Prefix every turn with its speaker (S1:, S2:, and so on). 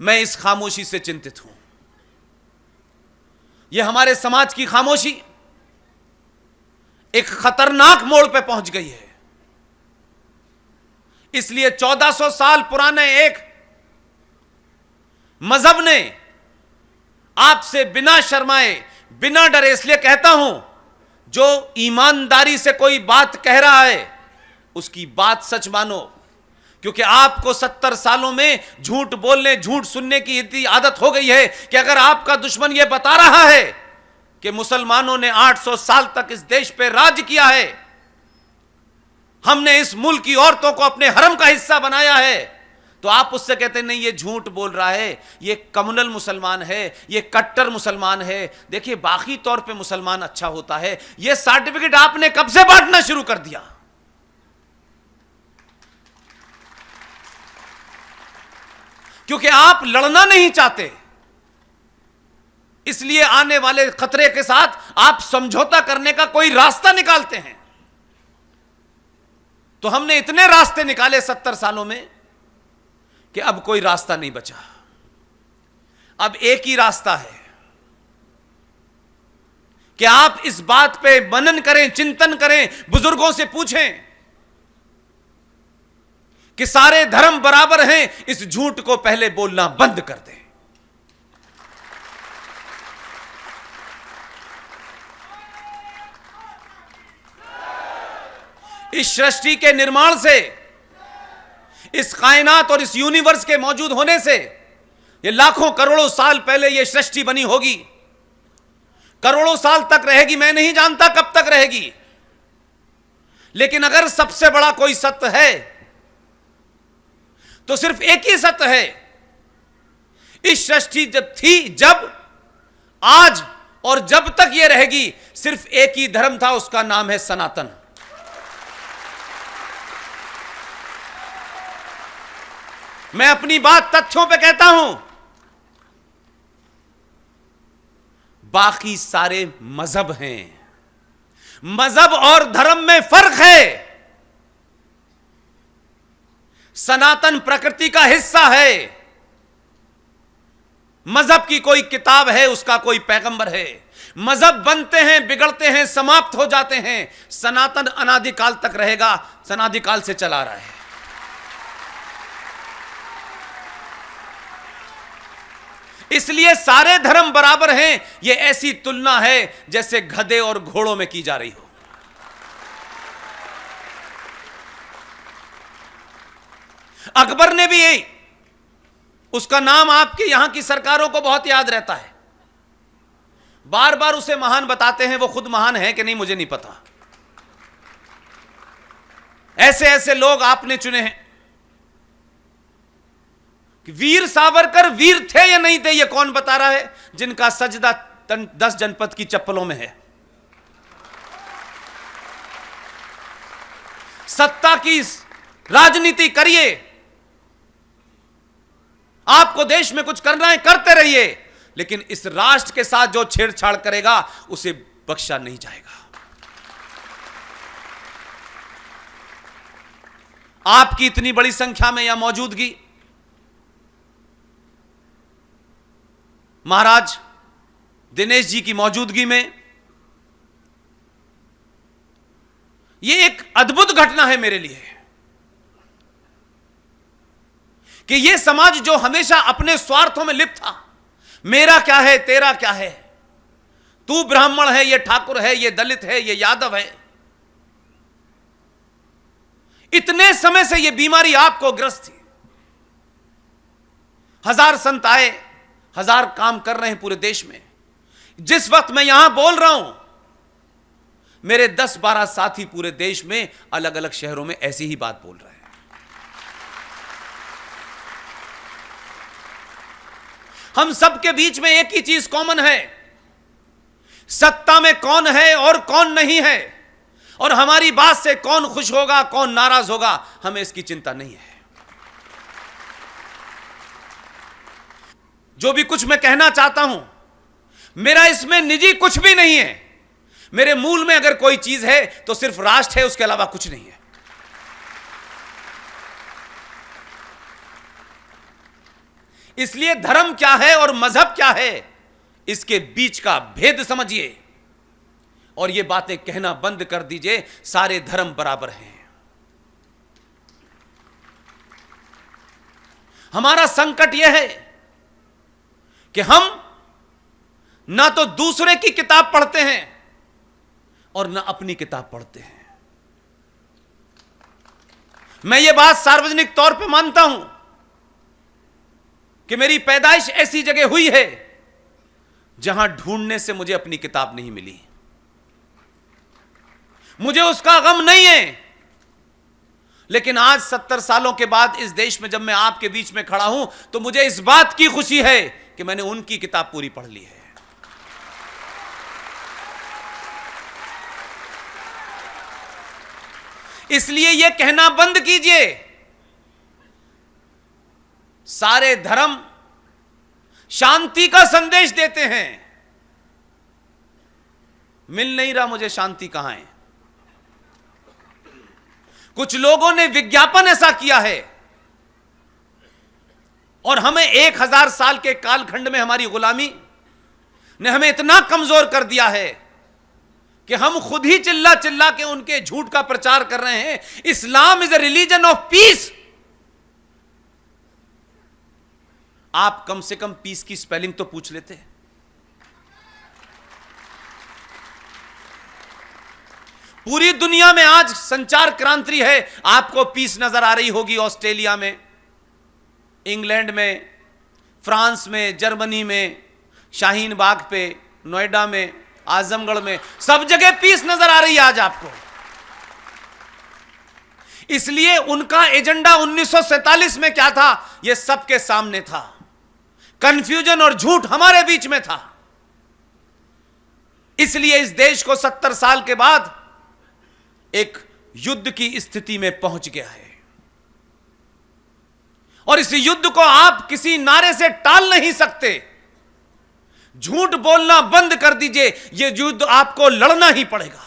S1: मैं इस खामोशी से चिंतित हूं। यह हमारे समाज की खामोशी एक खतरनाक मोड़ पर पहुंच गई है। इसलिए 1400 साल पुराने एक मजहब ने आपसे बिना शर्माए, बिना डरे इसलिए कहता हूं, जो ईमानदारी से कोई बात कह रहा है उसकी बात सच मानो, क्योंकि आपको 70 सालों में झूठ बोलने, झूठ सुनने की इतनी आदत हो गई है कि अगर आपका दुश्मन यह बता रहा है कि मुसलमानों ने 800 साल तक इस देश पे राज किया है, हमने इस मुल्क की औरतों को अपने हरम का हिस्सा बनाया है, तो आप उससे कहते नहीं ये झूठ बोल रहा है, ये कम्युनल मुसलमान है, ये कट्टर मुसलमान है। देखिए बाकी तौर पे मुसलमान अच्छा होता है, ये सर्टिफिकेट आपने कब से बांटना शुरू कर दिया? क्योंकि आप लड़ना नहीं चाहते, इसलिए आने वाले खतरे के साथ आप समझौता करने का कोई रास्ता निकालते हैं। तो हमने इतने रास्ते निकाले 70 सालों में कि अब कोई रास्ता नहीं बचा। अब एक ही रास्ता है कि आप इस बात पे मनन करें, चिंतन करें, बुजुर्गों से पूछें कि सारे धर्म बराबर हैं। इस झूठ को पहले बोलना बंद कर दें। इस सृष्टि के निर्माण से, इस कायनात और इस यूनिवर्स के मौजूद होने से, ये लाखों करोड़ों साल पहले ये सृष्टि बनी होगी। करोड़ों साल तक रहेगी, मैं नहीं जानता कब तक रहेगी, लेकिन अगर सबसे बड़ा कोई सत्य है तो सिर्फ एक ही सत्य है। इस सृष्टि जब थी, जब, आज और जब तक ये रहेगी, सिर्फ एक ही धर्म था, उसका नाम है सनातन। मैं अपनी बात तथ्यों पे कहता हूं। बाकी सारे मजहब हैं, मजहब और धर्म में फर्क है। सनातन प्रकृति का हिस्सा है। मजहब की कोई किताब है, उसका कोई पैगंबर है। मजहब बनते हैं, बिगड़ते हैं, समाप्त हो जाते हैं। सनातन अनादिकाल तक रहेगा, सनादिकाल से चला रहा है। इसलिए सारे धर्म बराबर हैं। यह ऐसी तुलना है जैसे गधे और घोड़ों में की जा रही हो। अकबर ने भी यही, उसका नाम आपके यहां की सरकारों को बहुत याद रहता है, बार बार उसे महान बताते हैं। वो खुद महान है कि नहीं मुझे नहीं पता। ऐसे ऐसे लोग आपने चुने हैं। वीर सावरकर वीर थे या नहीं थे, ये कौन बता रहा है? जिनका सजदा 10 जनपद की चप्पलों में है। सत्ता की राजनीति करिए, आपको देश में कुछ करना है करते रहिए, लेकिन इस राष्ट्र के साथ जो छेड़छाड़ करेगा उसे बख्शा नहीं जाएगा। आपकी इतनी बड़ी संख्या में यहां मौजूदगी, महाराज दिनेश जी की मौजूदगी में, यह एक अद्भुत घटना है मेरे लिए कि यह समाज जो हमेशा अपने स्वार्थों में लिप्त था, मेरा क्या है, तेरा क्या है, तू ब्राह्मण है, यह ठाकुर है, यह दलित है, यह यादव है, इतने समय से यह बीमारी आपको ग्रस्त थी। 1000 संत आए, 1000 काम कर रहे हैं पूरे देश में। जिस वक्त मैं यहां बोल रहा हूं, मेरे 10-12 साथी पूरे देश में अलग अलग शहरों में ऐसी ही बात बोल रहे हैं। हम सबके बीच में एक ही चीज कॉमन है, सत्ता में कौन है और कौन नहीं है, और हमारी बात से कौन खुश होगा, कौन नाराज होगा, हमें इसकी चिंता नहीं है। जो भी कुछ मैं कहना चाहता हूं, मेरा इसमें निजी कुछ भी नहीं है। मेरे मूल में अगर कोई चीज है तो सिर्फ राष्ट्र है, उसके अलावा कुछ नहीं है। इसलिए धर्म क्या है और मजहब क्या है, इसके बीच का भेद समझिए और ये बातें कहना बंद कर दीजिए सारे धर्म बराबर हैं। हमारा संकट यह है कि हम ना तो दूसरे की किताब पढ़ते हैं और ना अपनी किताब पढ़ते हैं। मैं ये बात सार्वजनिक तौर पे मानता हूं कि मेरी पैदाइश ऐसी जगह हुई है जहां ढूंढने से मुझे अपनी किताब नहीं मिली। मुझे उसका गम नहीं है, लेकिन आज 70 सालों के बाद इस देश में जब मैं आपके बीच में खड़ा हूं तो मुझे इस बात की खुशी है कि मैंने उनकी किताब पूरी पढ़ ली है। इसलिए यह कहना बंद कीजिए सारे धर्म शांति का संदेश देते हैं। मिल नहीं रहा मुझे शांति कहां है। कुछ लोगों ने विज्ञापन ऐसा किया है और हमें 1000 साल के कालखंड में हमारी गुलामी ने हमें इतना कमजोर कर दिया है कि हम खुद ही चिल्ला चिल्ला के उनके झूठ का प्रचार कर रहे हैं। Islam is a religion of peace. आप कम से कम पीस की स्पेलिंग तो पूछ लेते। पूरी दुनिया में आज संचार क्रांति है। आपको पीस नजर आ रही होगी ऑस्ट्रेलिया में, इंग्लैंड में, फ्रांस में, जर्मनी में, शाहीन बाग पे, नोएडा में, आजमगढ़ में, सब जगह पीस नजर आ रही है आज आपको। इसलिए उनका एजेंडा 1947 में क्या था यह सबके सामने था। कंफ्यूजन और झूठ हमारे बीच में था। इसलिए इस देश को 70 साल के बाद एक युद्ध की स्थिति में पहुंच गया है और इस युद्ध को आप किसी नारे से टाल नहीं सकते। झूठ बोलना बंद कर दीजिए, यह युद्ध आपको लड़ना ही पड़ेगा।